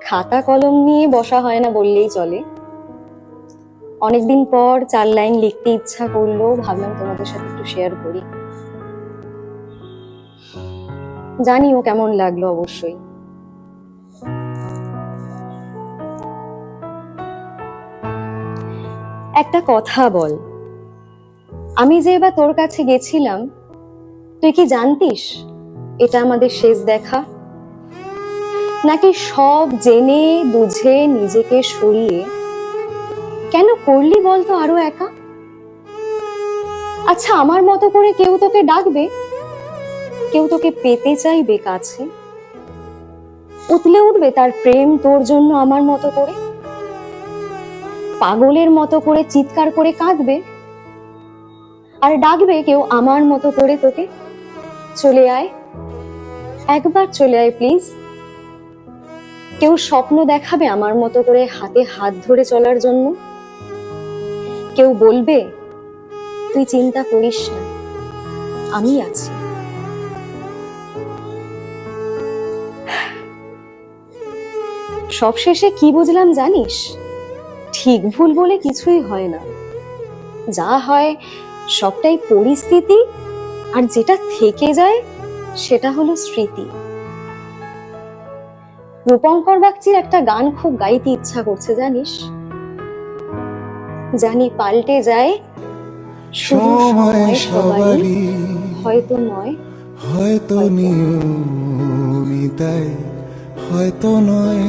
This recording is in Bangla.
খাতা কলম নিয়ে বসা হয় না বললেই চলে। অনেকদিন পর 4 লাইন লিখতে ইচ্ছা করলো, ভাবলাম তোমাদের সাথে একটু শেয়ার করি। জানিও কেমন লাগলো অবশ্যই। একটা কথা বল, আমি যে এবার তোর কাছে গেছিলাম, তুই কি জানতিস এটা আমাদের শেষ দেখা? নাকি সব জেনে বুঝে নিজেকে সরিয়ে কেন করলি বলতো আরো একা? আচ্ছা, আমার মতো করে কেউ তোকে ডাকবে, কেউ তোকে পেতে চাইবে কাছে, উতলে উঠবে তার প্রেম তোর জন্য আমার মতো করে, পাগলের মতো করে চিৎকার করে কাঁদবে, আর ডাকবে কেউ আমার মতো করে তোকে, চলে আয়, একবার চলে আয় প্লিজ। কেউ স্বপ্ন দেখাবে আমার মতো করে হাতে হাত ধরে চলার জন্য, কেউ বলবে তুই চিন্তা করিস না, আমি আছি। সবশেষে কি বুঝলাম জানিস? ঠিক ভুল বলে কিছুই হয় না, যা হয় সবটাই পরিস্থিতি, আর যেটা থেকে যায় সেটা হলো স্মৃতি। রূপঙ্কর বাগচির একটা গান খুব গাইতে ইচ্ছা করছে জানিস, জানি পাল্টে যায় শুধু সময় সবারই, হয়তো নয়, হয়তো নিয়মিতায়, হয়তো নয়।